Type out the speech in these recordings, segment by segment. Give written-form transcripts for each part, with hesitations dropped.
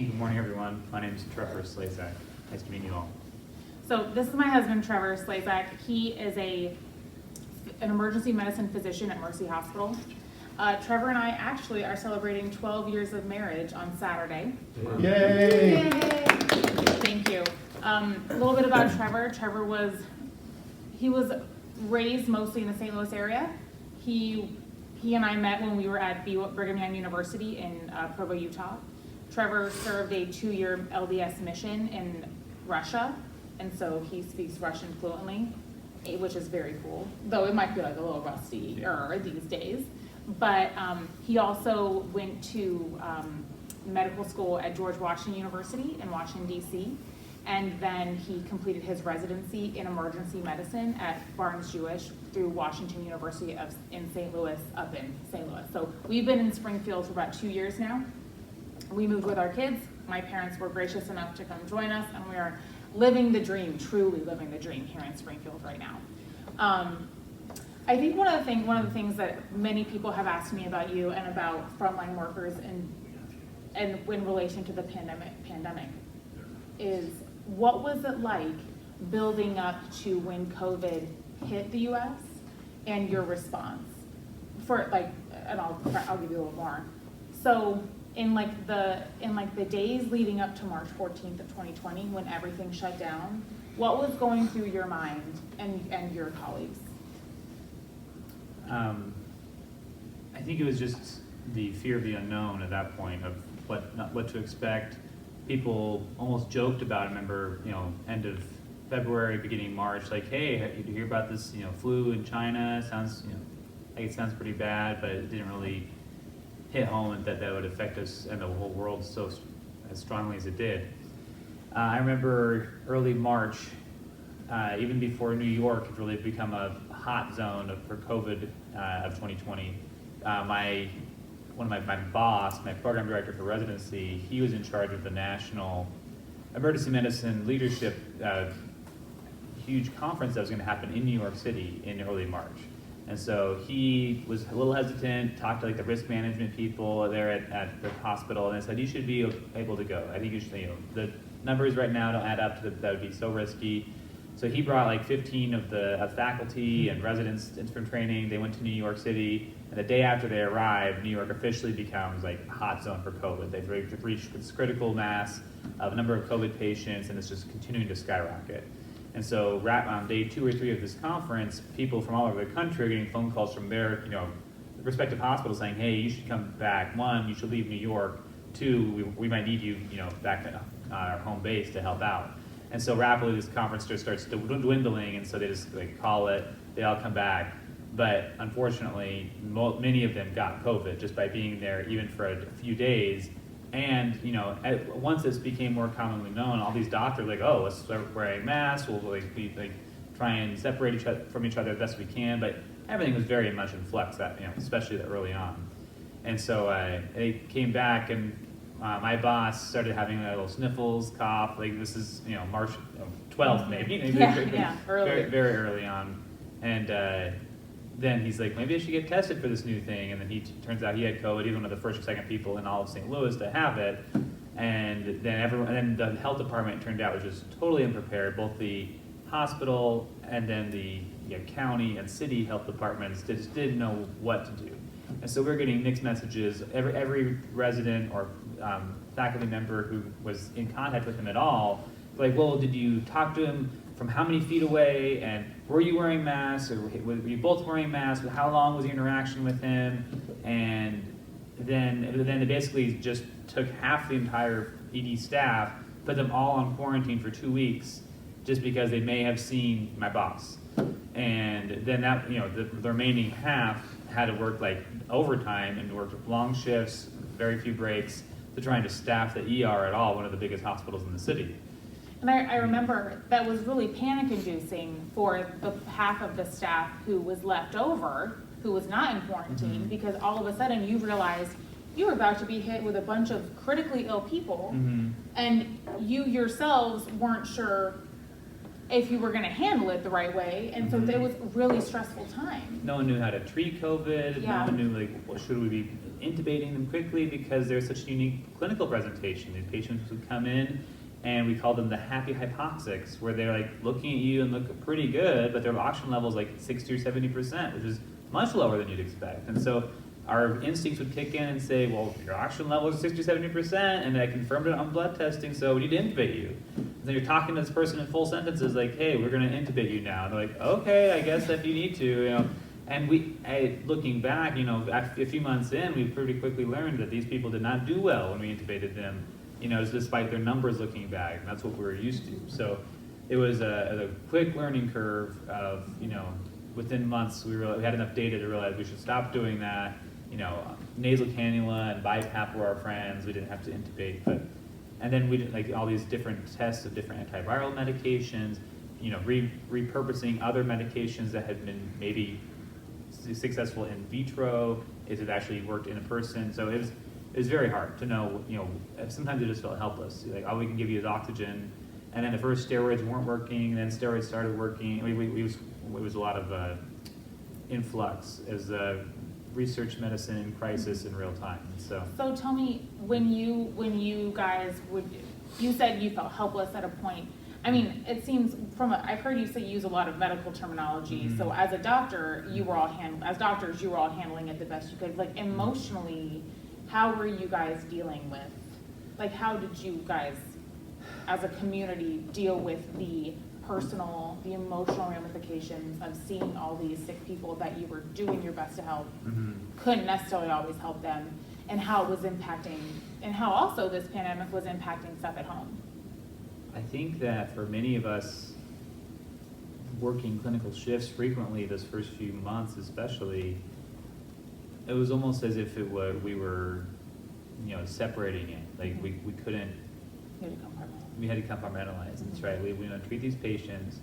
Hey, good morning, everyone. My name is Trevor Slazak. Nice to meet you all. So this is my husband, Trevor Slazak. He is an emergency medicine physician at Mercy Hospital. Trevor and I actually are celebrating 12 years of marriage on Saturday. Yay! Yay! Thank you. A little bit about Trevor. Trevor was raised mostly in the St. Louis area. He and I met when we were at Brigham Young University in Provo, Utah. Trevor served a 2-year LDS mission in Russia, and so he speaks Russian fluently, which is very cool, though it might be like a little rusty these days. But he also went to medical school at George Washington University in Washington, D.C., and then he completed his residency in emergency medicine at Barnes-Jewish through Washington University in St. Louis, up in St. Louis. So we've been in Springfield for about 2 years now. We moved with our kids. My parents were gracious enough to come join us, and we are living the dream, truly living the dream here in Springfield right now. I think one of the things that many people have asked me about you and about frontline workers and in relation to the pandemic is, what was it like building up to when COVID hit the U.S. and your response? And I'll give you a little more. So in the days leading up to March 14th of 2020, when everything shut down, what was going through your mind and your colleagues? I think it was just the fear of the unknown at that point, of what to expect. People almost joked about it. I remember, end of February, beginning March, like, hey, did you hear about this, flu in China? Sounds, like it sounds pretty bad, but it didn't really hit home and that would affect us and the whole world so as strongly as it did. I remember early March, even before New York had really become a hot zone for COVID of 2020. My boss, my program director for residency, he was in charge of the National Emergency Medicine Leadership huge conference that was going to happen in New York City in early March. And so he was a little hesitant, talked to the risk management people there at the hospital, and they said, you should be able to go. I think you should, the numbers right now don't add up to that would be so risky. So he brought 15 of the faculty and residents from training. They went to New York City, and the day after they arrived, New York officially becomes a hot zone for COVID. They've reached this critical mass of a number of COVID patients, and it's just continuing to skyrocket. And so on day 2 or 3 of this conference, people from all over the country are getting phone calls from their respective hospitals saying, hey, you should come back. 1, you should leave New York. 2, we might need you back at our home base to help out. And so rapidly this conference just starts dwindling, and so they just call it, they all come back. But unfortunately, many of them got COVID just by being there even for a few days. And once this became more commonly known, all these doctors let's start wearing masks. We'll try and separate from each other as best we can. But everything was very much in flux especially early on. And so they came back, and my boss started having little sniffles, cough. This is March 12th maybe. Early. Very, very early on. And then he's like, maybe I should get tested for this new thing. And then turns out he had COVID. He's one of the first or second people in all of St. Louis to have it. And then the health department turned out was just totally unprepared. Both the hospital and then the county and city health departments just didn't know what to do. And so we're getting mixed messages. Every resident or faculty member who was in contact with him at all, well, did you talk to him from how many feet away, and were you wearing masks, or were you both wearing masks? How long was the interaction with him? And then they basically just took half the entire ED staff, put them all on quarantine for 2 weeks, just because they may have seen my boss. And then that the remaining half had to work overtime and worked long shifts, very few breaks, to trying to staff the ER at all, one of the biggest hospitals in the city. And I remember that was really panic-inducing for the half of the staff who was left over, who was not in quarantine, because all of a sudden you realized you were about to be hit with a bunch of critically ill people, and you yourselves weren't sure if you were gonna handle it the right way, and so Mhm. it was a really stressful time. No one knew how to treat COVID. Yeah. No one knew, like, well, should we be intubating them quickly because there's such a unique clinical presentation. These patients would come in, and we call them the happy hypoxics, where they're like looking at you and look pretty good, but their oxygen level is like 60 or 70%, which is much lower than you'd expect. And so our instincts would kick in and say, well, your oxygen level is 60 or 70%, and I confirmed it on blood testing, so we need to intubate you. And then you're talking to this person in full sentences like, hey, we're going to intubate you now. And they're like, okay, I guess if you need to, you know. And looking back, you know, a few months in, we pretty quickly learned that these people did not do well when we intubated them, you know, despite their numbers looking back, and that's what we were used to. So it was a quick learning curve of, you know, within months we had enough data to realize we should stop doing that. You know, nasal cannula and BiPAP were our friends. We didn't have to intubate, and then we did like all these different tests of different antiviral medications. You know, repurposing other medications that had been maybe successful in vitro. Is it actually worked in a person? So it was very hard to know. You know, sometimes it just felt helpless. Like, all we can give you is oxygen, and then the first steroids weren't working. And then steroids started working. It was a lot of influx as research medicine in crisis in real time. So tell me, when you guys you said you felt helpless at a point. I mean, it seems I've heard you say you use a lot of medical terminology. Mhm. So as a doctor, as doctors, you were all handling it the best you could. Like, emotionally, how were you guys dealing with, like, how did you guys, as a community, deal with the personal, the emotional ramifications of seeing all these sick people that you were doing your best to help, couldn't necessarily always help them, and how it was impacting, and how also this pandemic was impacting stuff at home? I think that for many of us working clinical shifts frequently those first few months especially, it was almost as if we were, you know, separating it. Like, we couldn't, You had to compartmentalize. we had to compartmentalize. That's right. We want to treat these patients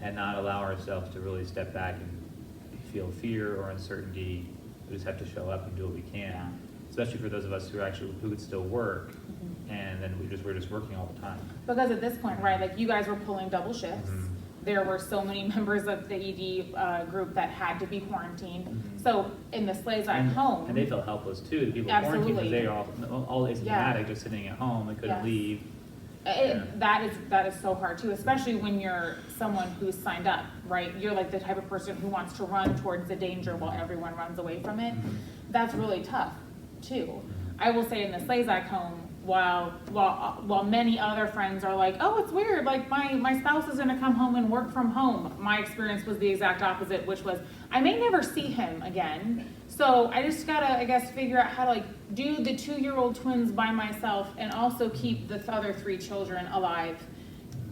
and not allow ourselves to really step back and feel fear or uncertainty. We just have to show up and do what we can. Yeah. Especially for those of us who could still work, Mhm. and then we're just working all the time. Because at this point, right, like, you guys were pulling double shifts. Mhm. There were so many members of the ED group that had to be quarantined. Mhm. So in the Slays at home. And they felt helpless too, the people quarantined, because Absolutely. they are all asymptomatic, Yeah. just sitting at home, they couldn't Yes. leave. Yeah. That is so hard too, especially when you're someone who's signed up, right? You're like the type of person who wants to run towards the danger while everyone runs away from it. Mhm. That's really tough too. I will say in the Slazak home, while many other friends are like, oh, it's weird, like my spouse is gonna come home and work from home. My experience was the exact opposite, which was I may never see him again. So I just gotta, I guess, figure out how to like do the 2-year-old twins by myself and also keep the other 3 children alive.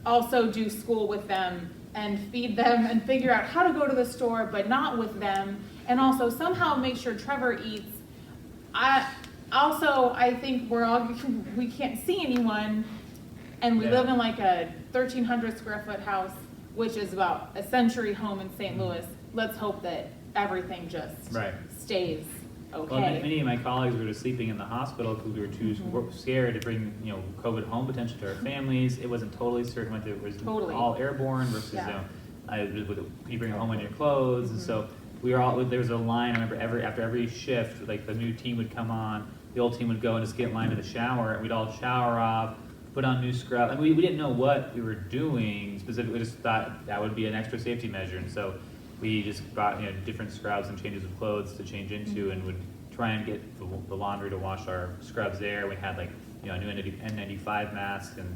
Also do school with them and feed them and figure out how to go to the store but not with them. And also somehow make sure Trevor eats. I think we can't see anyone, and we Yeah. live in like a 1,300 square foot house, which is about a century home in St. Louis. Let's hope that everything just Right. stays Well, okay. many of my colleagues were just sleeping in the hospital because we were too scared to bring, you know, COVID home potentially to our families. It wasn't totally certain whether it was Totally. all airborne versus, Yeah. you bring it home in your clothes. And so there was a line, I remember after every shift, like the new team would come on, the old team would go and just get in line to the shower, and we'd all shower off, put on new scrubs. And we didn't know what we were doing specifically, we just thought that would be an extra safety measure. And so we just brought, you know, different scrubs and changes of clothes to change into, and would try and get the laundry to wash our scrubs there. We had like, you know, new N95 masks and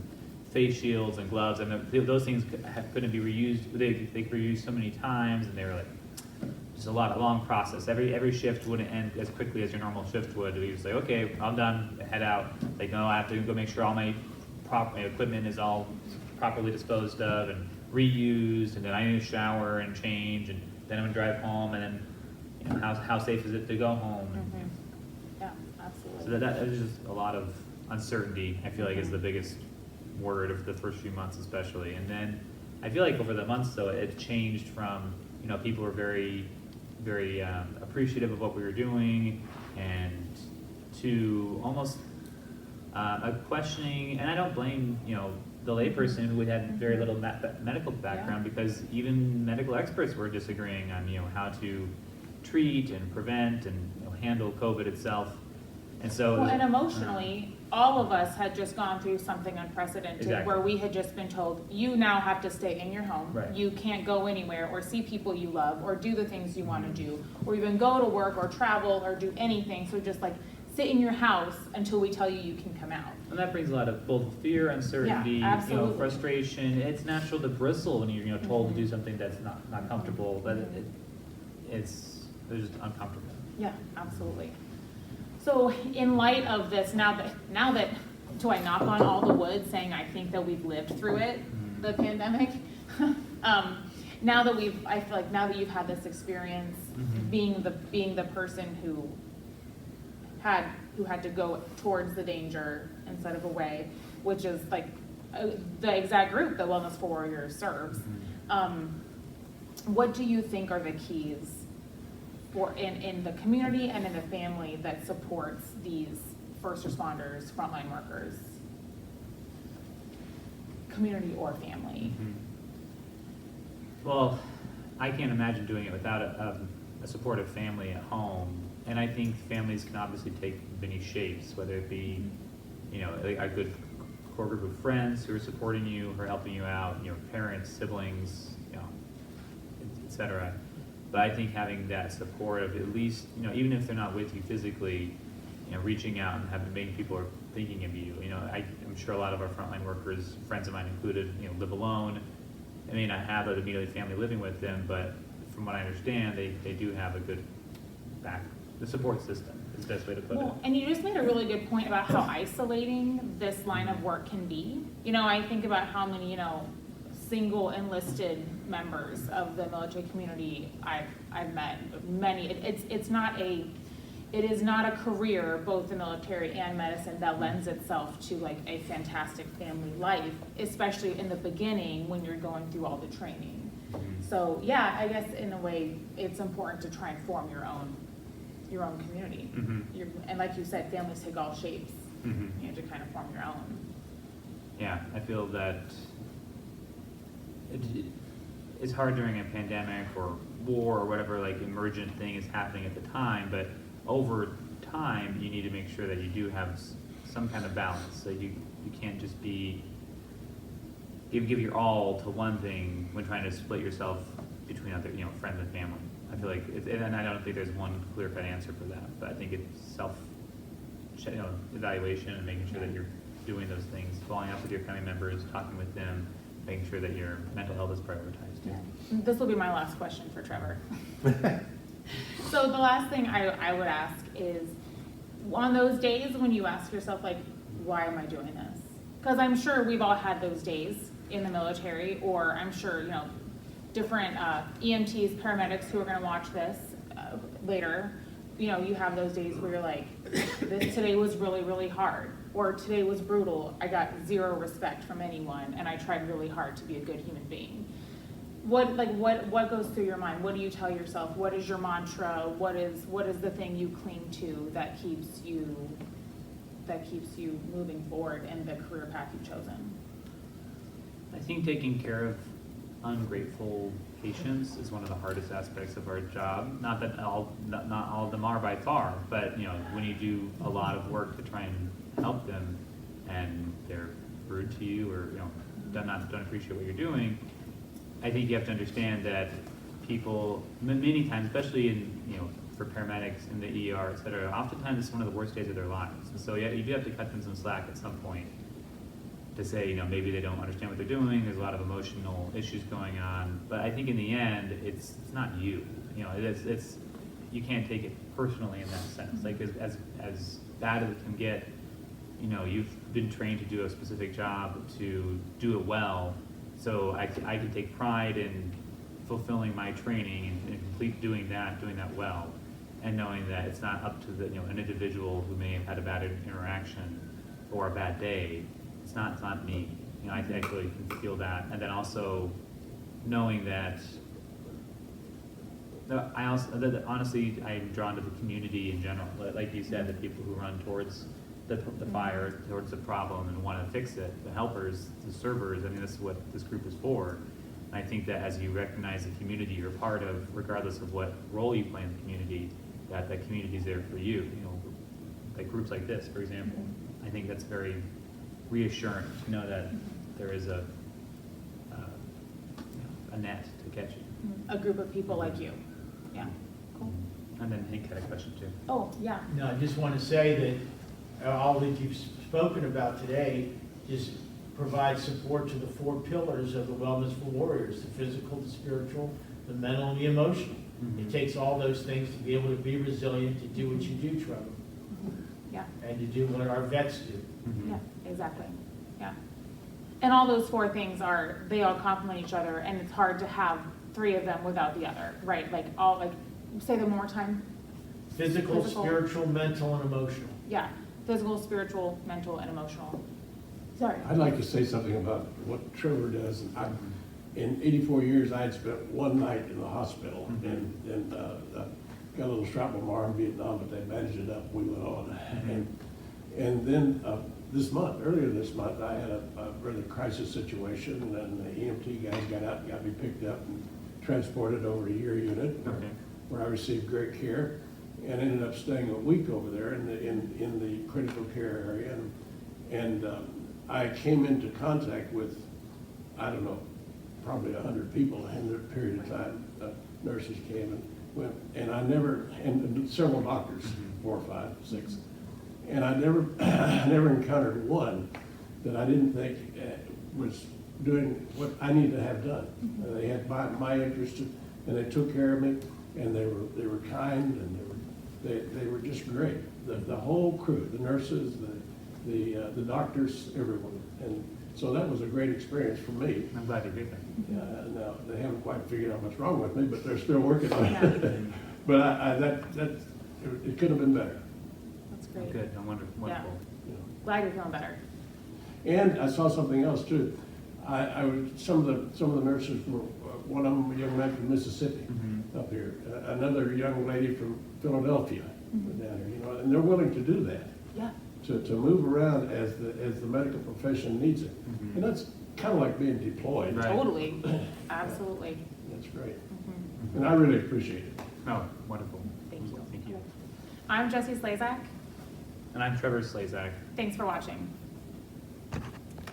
face shields and gloves, and those things couldn't be reused. They were used so many times, and they were like just a long process. Every shift wouldn't end as quickly as your normal shift would. We just like, okay, I'm done, head out. Like, no, I have to go make sure all my equipment is all properly disposed of and reused, and then I need to shower and change, and then I'm gonna drive home, and then, you know, how safe is it to go home? Mhm. Yeah, So absolutely. that is just a lot of uncertainty, I feel like, is the biggest word of the first few months especially. And then I feel like over the months though, it changed from, you know, people were very appreciative of what we were doing, and to almost a questioning, and I don't blame, the layperson who had very little medical background, because even medical experts were disagreeing on, how to treat and prevent and handle COVID itself. And so, Well, and emotionally, all of us had just gone through something unprecedented, Exactly. where we had just been told, you now have to stay in your home. Right. You can't go anywhere or see people you love or do the things you want to do, or even go to work or travel or do anything. So just like sit in your house until we tell you you can come out. and that brings a lot of both fear, uncertainty, absolutely. frustration. It's natural to bristle when you're, told to do something that's not comfortable, but it's just uncomfortable. Yeah, absolutely. So in light of this, now that, do I knock on all the wood saying I think that we've lived through it, the pandemic? Now that I feel like now that you've had this experience, being the person who had to go towards the danger instead of away, which is like the exact group that Wellness for Warriors serves. What do you think are the keys in the community and in the family that supports these first responders, frontline workers, community or family? Well, I can't imagine doing it without a supportive family at home. And I think families can obviously take many shapes, whether it be, a good core group of friends who are supporting you, who are helping you out, parents, siblings, et cetera. But I think having that support of at least, even if they're not with you physically, reaching out and making people are thinking of you. I'm sure a lot of our frontline workers, friends of mine included, live alone. I may not have an immediate family living with them, but from what I understand, they do have a good the support system is the best way to put it. And you just made a really good point about how isolating this line of work can be. I think about how many, single enlisted members of the military community I've met. Many. It is not a career, both the military and medicine, that lends itself to like a fantastic family life, especially in the beginning when you're going through all the training. So yeah, I guess in a way it's important to try and form your own community. And like you said, families take all shapes. You have to kind of form your own. Yeah, I feel that it's hard during a pandemic or war or whatever like emergent thing is happening at the time, but over time you need to make sure that you do have some kind of balance. So you can't just give your all to one thing when trying to split yourself between other friends and family. I feel like and I don't think there's one clear-cut answer for that, but I think it's self evaluation and making sure that you're doing those things, following up with your family members, talking with them, making sure that your mental health is prioritized too. This will be my last question for Trevor. So the last thing I would ask is, on those days when you ask yourself, like, why am I doing this? Because I'm sure we've all had those days in the military, or I'm sure, different EMTs, paramedics who are going to watch this later, you have those days where you're like, today was really, really hard, or today was brutal. I got zero respect from anyone, and I tried really hard to be a good human being. What goes through your mind? What do you tell yourself? What is your mantra? What is the thing you cling to that keeps you moving forward in the career path you've chosen? I think taking care of ungrateful patients is one of the hardest aspects of our job. Not that not all of them are by far, but when you do a lot of work to try and help them, and they're rude to you or don't appreciate what you're doing, I think you have to understand that people many times, especially in for paramedics in the ER, et cetera, oftentimes it's one of the worst days of their lives. And so yeah, you do have to cut them some slack at some point to say, maybe they don't understand what they're doing. There's a lot of emotional issues going on, but I think in the end, it's not you. It's you can't take it personally in that sense. Like as bad as it can get, you've been trained to do a specific job to do it well. So I can take pride in fulfilling my training and doing that well, and knowing that it's not up to an individual who may have had a bad interaction or a bad day. It's not me. I actually can feel that, and then also knowing that. Honestly, I'm drawn to the community in general. Like you said, the people who run towards the fire towards the problem and want to fix it. The helpers, the servers, I mean, this is what this group is for. And I think that as you recognize the community you're part of, regardless of what role you play in the community, that the community is there for you. You know, like groups like this, for example. I think that's very reassuring to know that there is a net to catch you. A group of people like you. Yeah, cool. And then Hank had a question too. Oh, yeah. No, I just want to say that all that you've spoken about today just provides support to the 4 pillars of the Wellness for Warriors: the physical, the spiritual, the mental, and the emotional. It takes all those things to be able to be resilient, to do what you do, Trevor, Yeah. and to do what our vets do. Yeah, exactly. Yeah. And all those 4 things they all complement each other, and it's hard to have 3 of them without the other, right? Say them one more time. Physical, Physical. spiritual, mental, and emotional. Yeah, physical, spiritual, mental, and emotional. Sorry. I'd like to say something about what Trevor does. In 84 years, I had spent one night in the hospital, and got a little shrapnel arm in Vietnam, but they bandaged it up. We went on, and then earlier this month, I had a really crisis situation, and the EMT guys got out and got me picked up and transported over to your unit, where I received great care, and ended up staying a week over there in the critical care area, and I came into contact with, I don't know, probably 100 people in a period of time. Nurses came and went, and several doctors, 4 or 5, 6. And I never encountered one that I didn't think was doing what I needed to have done. They had my interest, and they took care of me, and they were kind, and they were just great. The whole crew, the nurses, the doctors, everyone. And so that was a great experience for me. I'm glad to hear that. Now, they haven't quite figured out what's wrong with me, but they're still working on Yeah. it. But it could have been better. That's great. Good, I'm wonderful. You know. Glad you're feeling better. And I saw something else too. Some of the nurses were, one of them, a young man from Mississippi up here, another young lady from Philadelphia down here, you know, and they're willing to do that, Yeah. to move around as the medical profession needs it. And that's kind of like being deployed. Right. Totally. Absolutely. That's great. And I really appreciate it. Oh, wonderful. Thank you. Thank you. I'm Jessie Slazak. And I'm Trevor Slazak. Thanks for watching.